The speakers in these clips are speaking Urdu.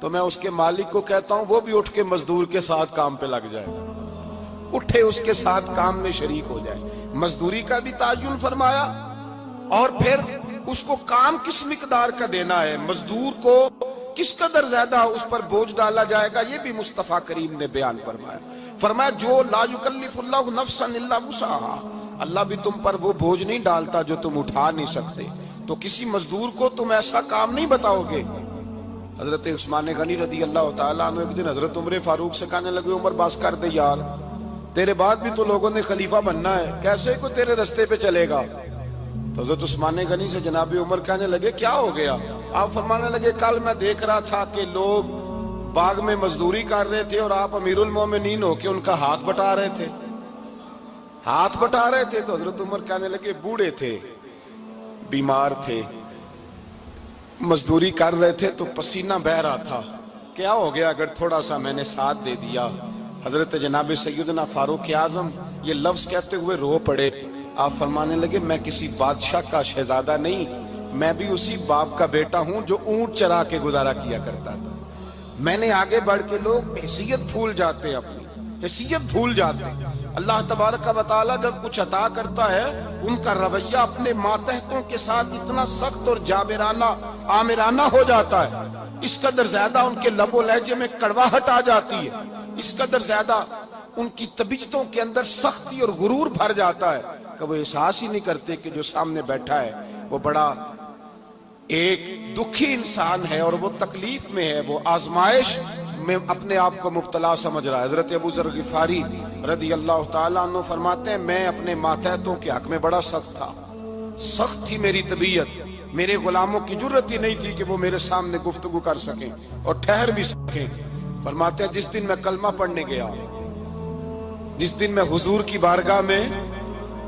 تو میں اس کے مالک کو کہتا ہوں وہ بھی اٹھ کے مزدور کے ساتھ کام پہ لگ جائے، اٹھے اس کے ساتھ کام میں شریک ہو جائے۔ مزدوری کا بھی تعین فرمایا، اور پھر اس کو کام کس مقدار کا دینا ہے، مزدور کو کس قدر زیادہ اس پر بوجھ ڈالا جائے گا، یہ بھی مصطفیٰ کریم نے بیان فرمایا۔ فرمایا جو لا یکلف اللہ نفسا الا وسعها، اللہ بھی تم پر وہ بوجھ نہیں ڈالتا جو تم اٹھا نہیں سکتے، تو کسی مزدور کو تم ایسا کام نہیں بتاؤ گے۔ حضرت عثمان غنی رضی اللہ تعالیٰ عنہ ایک دن حضرت عمر فاروق سے کہنے لگے عمر بس کر دے یار، تیرے بعد بھی تو لوگوں نے خلیفہ بننا ہے، کیسے کوئی تیرے رستے پہ چلے گا؟ تو حضرت عثمان غنی سے جناب عمر کہنے لگے کیا ہو گیا؟ آپ فرمانے لگے کل میں دیکھ رہا تھا کہ لوگ باغ میں مزدوری کر رہے تھے اور آپ امیر المومنین ہو کے ان کا ہاتھ بٹا رہے تھے، ہاتھ بٹا رہے تھے۔ تو حضرت عمر کہنے لگے بوڑھے تھے، بیمار تھے، مزدوری کر رہے تھے تو پسینہ بہہ رہا تھا، کیا ہو گیا اگر تھوڑا سا میں نے ساتھ دے دیا؟ حضرت جناب سیدنا فاروق اعظم یہ لفظ کہتے ہوئے رو پڑے۔ آپ فرمانے لگے میں کسی بادشاہ کا شہزادہ نہیں، میں بھی اسی باپ کا بیٹا ہوں جو اونٹ چرا کے گزارا کیا کرتا تھا۔ میں نے آگے بڑھ کے لوگ حیثیت بھول جاتے، اپنی حیثیت بھول جاتے۔ اللہ تبارک و تعالیٰ جب کچھ عطا کرتا ہے ان کا رویہ اپنے ماتحتوں کے ساتھ اتنا سخت اور جابرانہ آمرانہ ہو جاتا ہے، اس قدر زیادہ ان کے لب و لہجے میں کڑواہٹ آ جاتی ہے، اس قدر زیادہ ان کی طبیعتوں کے اندر سختی اور غرور بھر جاتا ہے کہ وہ احساس ہی نہیں کرتے کہ جو سامنے بیٹھا ہے وہ بڑا ایک دکھی انسان ہے اور وہ تکلیف میں ہے، وہ آزمائش میں اپنے آپ کو مبتلا سمجھ رہا ہے۔ حضرت ابو ذر غفاری رضی اللہ تعالیٰ عنہ فرماتے ہیں میں اپنے ماتحتوں کے حق میں بڑا سخت تھا، سخت تھی میری طبیعت، میرے غلاموں کی جرت ہی نہیں تھی کہ وہ میرے سامنے گفتگو کر سکیں اور ٹھہر بھی سکیں۔ فرماتے ہیں جس دن میں کلمہ پڑھنے گیا، جس دن میں حضور کی بارگاہ میں،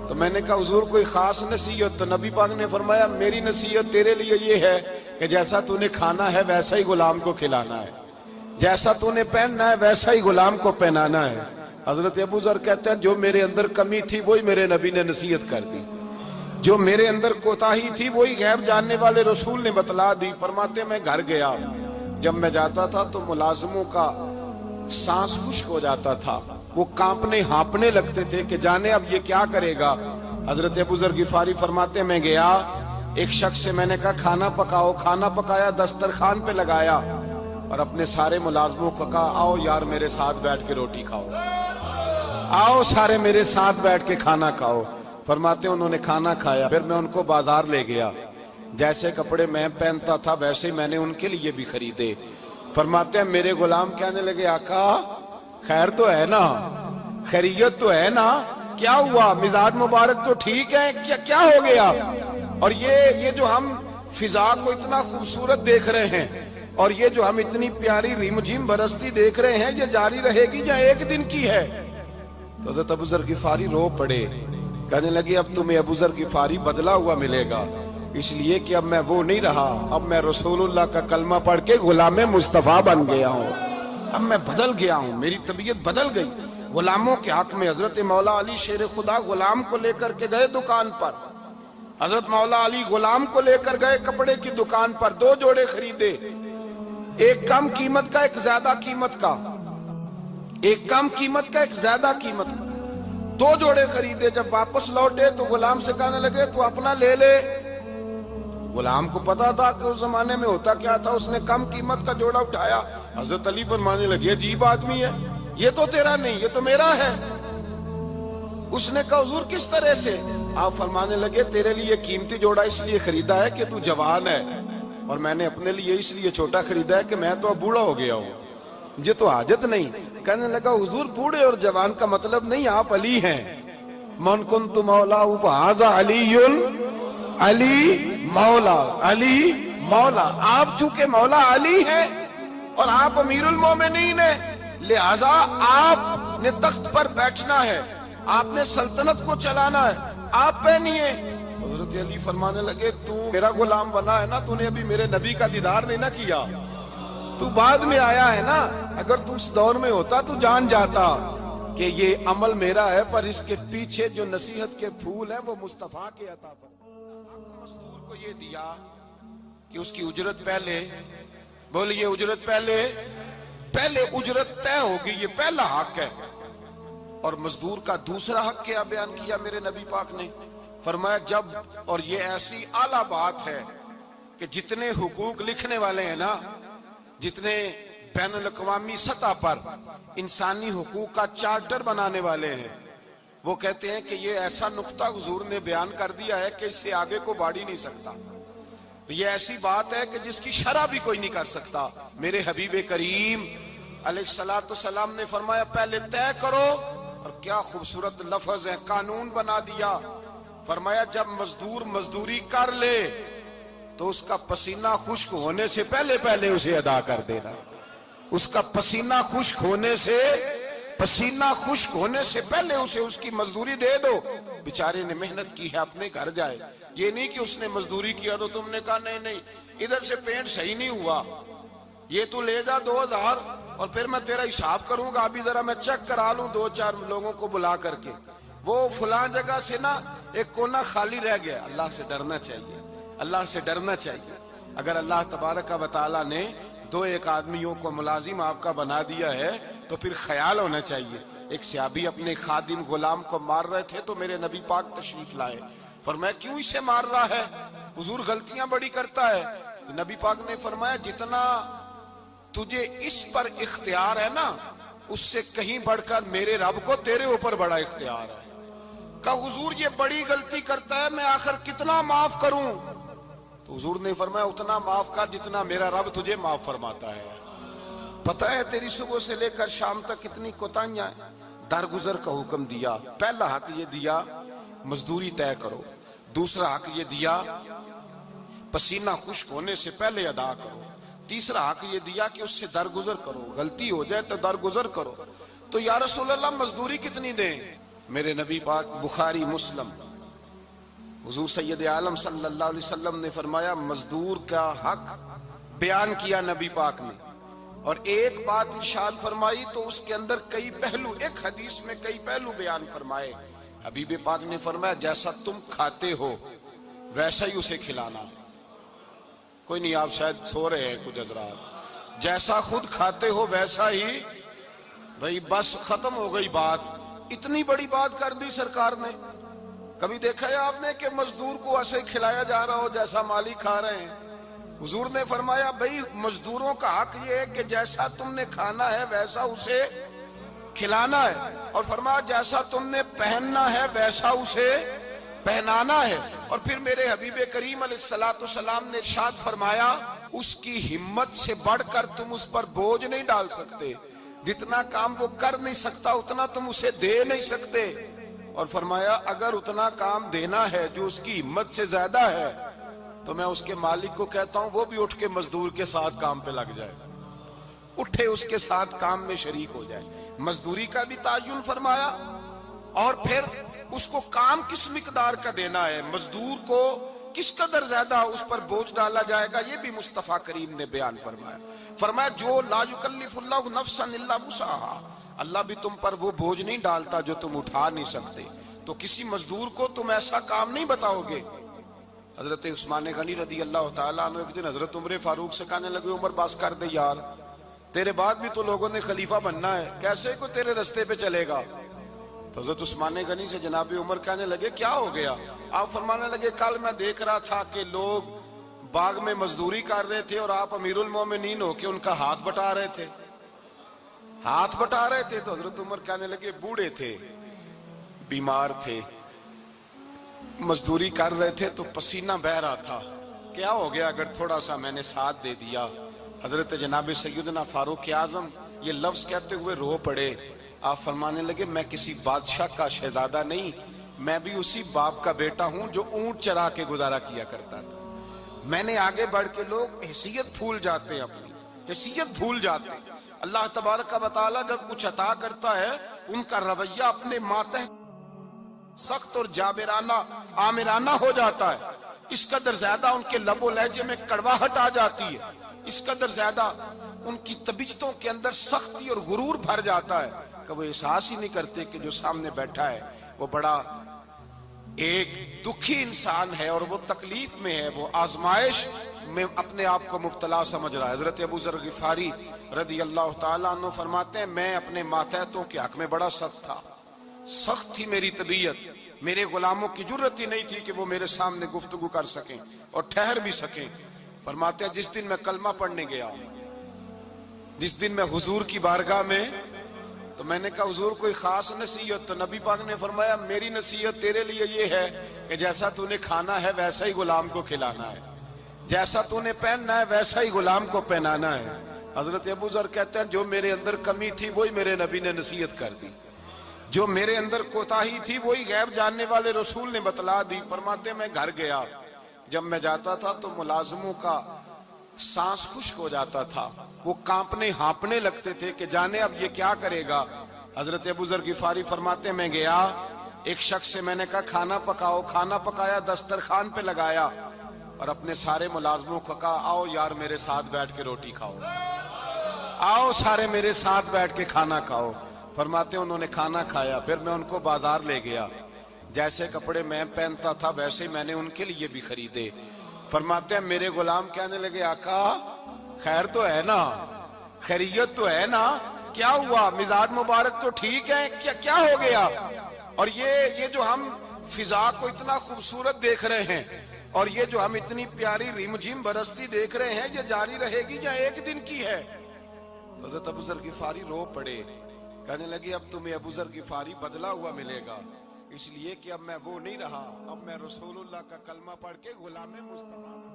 تو میں نے کہا حضور کوئی خاص نصیحت؟ تو نبی پاک نے فرمایا میری نصیحت تیرے لیے یہ ہے کہ جیسا تو نے کھانا ہے ویسا ہی غلام کو کھلانا ہے، جیسا تو نے پہننا ہے ویسا ہی غلام کو پہنانا ہے۔ حضرت ابو ذر کہتے ہیں جو میرے اندر کمی تھی وہی میرے نبی نے نصیحت کر دی، جو میرے اندر کوتاہی تھی وہی غیب جاننے والے رسول نے بتلا دی۔ فرماتے ہیں میں گھر گیا، جب میں جاتا تھا تو ملازموں کا سانس خشک ہو جاتا تھا، وہ کانپنے ہانپنے لگتے تھے کہ جانے اب یہ کیا کرے گا۔ حضرت ابو ذر غفاری فرماتے ہیں میں گیا، ایک شخص سے میں نے کہا کھانا پکاؤ، کھانا پکایا، دسترخوان پہ لگایا اور اپنے سارے ملازموں کو کہا آؤ یار میرے ساتھ بیٹھ کے روٹی کھاؤ، آؤ سارے میرے ساتھ بیٹھ کے کھانا کھاؤ۔ فرماتے ہیں انہوں نے کھانا کھایا، پھر میں ان کو بازار لے گیا، جیسے کپڑے میں پہنتا تھا ویسے ہی میں نے ان کے لیے بھی خریدے۔ فرماتے ہیں میرے غلام کہنے لگے آقا خیر تو ہے نا، خیریت تو ہے نا، کیا ہوا؟ مزاج مبارک تو ٹھیک ہے، کیا ہو گیا؟ اور یہ جو ہم فضا کو اتنا خوبصورت دیکھ رہے ہیں اور یہ جو ہم اتنی پیاری ریم جھیم برستی دیکھ رہے ہیں، یہ جاری رہے گی یا ایک دن کی ہے؟ تو حضرت ابو ذر غفاری رو پڑے، کہنے لگے اب تمہیں ابو ذر غفاری بدلا ہوا ملے گا، اس لیے کہ اب میں وہ نہیں رہا، اب میں رسول اللہ کا کلمہ پڑھ کے غلام مصطفیٰ بن گیا ہوں، اب میں بدل گیا ہوں، میری طبیعت بدل گئی۔ غلاموں کے حق میں حضرت مولا علی شیر خدا غلام کو لے کر کے گئے دکان پر، حضرت مولا علی غلام کو لے کر گئے کپڑے کی دکان پر، 2 جوڑے خریدے، ایک کم قیمت کا ایک زیادہ قیمت کا، ایک کم قیمت کا ایک زیادہ قیمت کا، 2 جوڑے خریدے۔ جب واپس لوٹے تو غلام سے کہنے لگے تو اپنا لے لے۔ غلام کو پتا تھا کہ اس زمانے میں ہوتا کیا تھا، اس نے کم قیمت کا جوڑا اٹھایا۔ حضرت علی فرمانے لگے عجیب آدمی ہے، یہ تو تیرا نہیں یہ تو میرا ہے۔ اس نے کہا حضور کس طرح سے؟ آپ فرمانے لگے تیرے لیے قیمتی جوڑا اس لیے خریدا ہے کہ تو جوان ہے، اور میں نے اپنے لیے اس لیے چھوٹا خریدا ہے کہ میں تو اب بوڑھا ہو گیا ہوں، مجھے تو حاجت نہیں۔ کہنے لگا حضور بوڑھے اور جوان کا مطلب نہیں، آپ علی ہیں، من کنت مولا فہذا علی علی مولا، علی مولا، آپ چونکہ مولا علی ہیں اور آپ امیر المومنین ہیں، لہذا آپ نے تخت پر بیٹھنا ہے، آپ نے سلطنت کو چلانا ہے، آپ پہنیے۔ حضرت علی فرمانے لگے تو میرا غلام بنا ہے نا، تو نے ابھی میرے نبی کا دیدار نہیں نہ کیا، تو بعد میں آیا ہے نا، اگر تو اس دور میں ہوتا تو جان جاتا کہ یہ عمل میرا ہے، پر اس کے پیچھے جو نصیحت کے پھول ہیں وہ مصطفیٰ کے عطا پر۔ مزدور کو یہ دیا کہ اس کی اجرت پہلے بولیے اجرت پہلے اجرت طے ہوگی، یہ پہلا حق ہے۔ اور مزدور کا دوسرا حق کیا بیان کیا میرے نبی پاک نے؟ فرمایا جب، اور یہ ایسی اعلیٰ بات ہے کہ جتنے حقوق لکھنے والے ہیں نا، جتنے بین الاقوامی سطح پر انسانی حقوق کا چارٹر بنانے والے ہیں، وہ کہتے ہیں کہ یہ ایسا نقطہ حضور نے بیان کر دیا ہے کہ اس سے آگے کو بڑھ ہی نہیں سکتا، یہ ایسی بات ہے کہ جس کی شرح بھی کوئی نہیں کر سکتا۔ میرے حبیب کریم علیہ الصلوۃ والسلام نے فرمایا پہلے طے کرو، اور کیا خوبصورت لفظ ہے، قانون بنا دیا۔ فرمایا جب مزدور مزدوری کر لے تو اس کا پسینہ خشک ہونے سے پہلے اسے ادا کر دینا، اس کا پسینہ خشک ہونے سے پہلے اسے اس کی مزدوری دے دو۔ بیچارے نے محنت کی ہے، اپنے گھر جائے، یہ نہیں کہ اس نے مزدوری کیا تو تم نے کہا نہیں ادھر سے پینٹ صحیح نہیں ہوا، یہ تو لے جا 2000 اور پھر میں تیرا حساب کروں گا، ابھی ذرا میں چیک کرا لوں 2-4 لوگوں کو بلا کر کے، وہ فلاں جگہ سے نا ایک کونا خالی رہ گیا۔ اللہ سے ڈرنا چاہیے، اللہ سے ڈرنا چاہیے۔ اگر اللہ تبارک و تعالیٰ نے 2-1 آدمیوں کو ملازم آپ کا بنا دیا ہے تو پھر خیال ہونا چاہیے۔ ایک صحابی اپنے خادم غلام کو مار رہے تھے تو میرے نبی پاک تشریف لائے، فرمایا کیوں اسے مار رہا ہے؟ حضور غلطیاں بڑی کرتا ہے۔ تو نبی پاک نے فرمایا جتنا تجھے اس پر اختیار ہے نا، اس سے کہیں بڑھ کر میرے رب کو تیرے اوپر بڑا اختیار ہے۔ کہا حضور یہ بڑی غلطی کرتا ہے، میں آخر کتنا معاف کروں؟ تو حضور نے فرمایا اتنا معاف کر جتنا میرا رب تجھے معاف فرماتا ہے۔ پتہ ہے تیری صبح سے لے کر شام تک کتنی کوتاہیاں ہیں۔ درگزر کا حکم دیا، پہلا حق یہ دیا مزدوری طے کرو، دوسرا حق یہ دیا پسینہ خشک ہونے سے پہلے ادا کرو، تیسرا حق یہ دیا کہ اس سے درگزر کرو، غلطی ہو جائے تو درگزر کرو۔ تو یا رسول اللہ مزدوری کتنی دیں؟ میرے نبی پاک بخاری مسلم حضور سید عالم صلی اللہ علیہ وسلم نے فرمایا مزدور کا حق بیان کیا نبی پاک نے، اور ایک بات ارشاد فرمائی تو اس کے اندر کئی پہلو، ایک حدیث میں کئی پہلو بیان فرمائے۔ حبیب پاک نے فرمایا جیسا تم کھاتے ہو ویسا ہی اسے کھلانا۔ کوئی نہیں، آپ شاید سو رہے ہیں کچھ حضرات، جیسا خود کھاتے ہو ویسا ہی، بھئی بس ختم ہو گئی بات۔ اتنی بڑی بات کر دی سرکار نے۔ کبھی دیکھا ہے آپ نے کہ مزدور کو ایسے کھلایا جا رہا ہو جیسا مالک کھا رہے ہیں؟ حضور نے فرمایا بھئی مزدوروں کا حق یہ ہے کہ جیسا تم نے کھانا ہے ویسا اسے کھلانا ہے، اور فرمایا جیسا تم نے پہننا ہے ویسا اسے پہنانا ہے۔ اور پھر میرے حبیب کریم علیہ الصلوۃ والسلام نے ارشاد فرمایا اس کی ہمت سے بڑھ کر تم اس پر بوجھ نہیں ڈال سکتے، جتنا کام وہ کر نہیں سکتا اتنا تم اسے دے نہیں سکتے۔ اور فرمایا اگر اتنا کام دینا ہے جو اس کی ہمت سے زیادہ ہے تو میں اس کے مالک کو کہتا ہوں وہ بھی اٹھ کے مزدور کے ساتھ کام پہ لگ جائے، اٹھے اس کے ساتھ کام میں شریک ہو جائے۔ مزدوری کا بھی تعین فرمایا، اور پھر اس کو کام کس مقدار کا دینا ہے، مزدور کو کس قدر زیادہ اس پر بوجھ ڈالا جائے گا، یہ بھی مصطفیٰ کریم نے بیان فرمایا۔ فرمایا جو لا یکلف اللہ نفسا الا وسعها، اللہ بھی تم پر وہ بوجھ نہیں ڈالتا جو تم اٹھا نہیں سکتے، تو کسی مزدور کو تم ایسا کام نہیں بتاؤ گے۔ حضرت عثمان غنی رضی اللہ تعالیٰ عنہ ایک دن حضرت عمر فاروق سے کہنے لگے عمر بس کر دے یار، تیرے بعد بھی تو لوگوں نے خلیفہ بننا ہے، کیسے کوئی تیرے رستے پہ چلے گا؟ تو حضرت عثمان غنی سے جناب عمر کہنے لگے کیا ہو گیا؟ آپ فرمانے لگے کل میں دیکھ رہا تھا کہ لوگ باغ میں مزدوری کر رہے تھے اور آپ امیر المومنین ہو کے ان کا ہاتھ بٹا رہے تھے، ہاتھ بٹا رہے تھے۔ تو حضرت عمر کہنے لگے بوڑھے تھے، بیمار تھے، مزدوری کر رہے تھے تو پسینہ بہہ رہا تھا، کیا ہو گیا اگر تھوڑا سا میں نے ساتھ دے دیا؟ حضرت جناب سیدنا فاروق اعظم یہ لفظ کہتے ہوئے رو پڑے۔ آپ فرمانے لگے میں کسی بادشاہ کا شہزادہ نہیں، میں بھی اسی باپ کا بیٹا ہوں جو اونٹ چرا کے گزارا کیا کرتا تھا۔ میں نے آگے بڑھ کے لوگ حیثیت بھول جاتے ہیں، اپنی حیثیت بھول جاتے ہیں۔ اللہ تبارک و تعالیٰ جب کچھ عطا کرتا ہے ان کا رویہ اپنے ماتحت سخت اور جابرانہ آمرانہ ہو جاتا ہے، اس قدر زیادہ ان کے لب و لہجے میں کڑواہٹ آ جاتی ہے، اس قدر زیادہ ان کی طبیعتوں کے اندر سختی اور غرور بھر جاتا ہے کہ وہ احساس ہی نہیں کرتے کہ جو سامنے بیٹھا ہے وہ بڑا ایک دکھی انسان ہے اور وہ تکلیف میں ہے، وہ آزمائش میں اپنے آپ کو مبتلا سمجھ رہا ہے. حضرت ابو ذر غفاری رضی اللہ تعالیٰ عنہ فرماتے ہیں میں اپنے ماتحتوں کے حق میں بڑا سخت تھا. سخت تھی میری طبیعت. میرے غلاموں کی جرت ہی نہیں تھی کہ وہ میرے سامنے گفتگو کر سکیں اور ٹھہر بھی سکیں. فرماتے ہیں جس دن میں کلمہ پڑھنے گیا, جس دن میں حضور کی بارگاہ میں, تو میں نے کہا حضور کوئی خاص نصیحت؟ تو نبی پاک نے فرمایا میری نصیحت تیرے لیے یہ ہے کہ جیسا تو نے کھانا ہے ویسا ہی غلام کو کھلانا ہے, جیسا تو نے پہننا ہے ویسا ہی غلام کو پہنانا ہے. حضرت ابو ذر کہتے ہیں جو میرے اندر کمی تھی وہی میرے نبی نے نصیحت کر دی, جو میرے اندر کوتاہی تھی وہی غیب جاننے والے رسول نے بتلا دی. فرماتے میں گھر گیا, جب میں جاتا تھا تو ملازموں کا سانس خشک ہو جاتا تھا, وہ کانپنے ہانپنے لگتے تھے کہ جانے اب یہ کیا کرے گا. حضرت ابو ذر غفاری فرماتے میں گیا, ایک شخص سے میں نے کہا کھانا پکاؤ. کھانا پکایا, دسترخوان پہ لگایا اور اپنے سارے ملازموں کو کہا آؤ یار میرے ساتھ بیٹھ کے روٹی کھاؤ, آؤ سارے میرے ساتھ بیٹھ کے کھانا کھاؤ. فرماتے ہیں انہوں نے کھانا کھایا. پھر میں ان کو بازار لے گیا, جیسے کپڑے میں پہنتا تھا ویسے میں نے ان کے لیے بھی خریدے. فرماتے ہیں میرے غلام کہنے لگے آقا خیر تو ہے نا, خیریت تو ہے نا, کیا ہوا, مزاج مبارک تو ٹھیک ہے, کیا ہو گیا؟ اور یہ جو ہم فضا کو اتنا خوبصورت دیکھ رہے ہیں اور یہ جو ہم اتنی پیاری ریم جھم برستی دیکھ رہے ہیں یہ جاری رہے گی یا ایک دن کی ہے؟ تو حضرت ابو ذر غفاری رو پڑے, کہنے لگے اب تمہیں ابو ذر غفاری بدلا ہوا ملے گا, اس لیے کہ اب میں وہ نہیں رہا, اب میں رسول اللہ کا کلمہ پڑھ کے غلام مصطفیٰ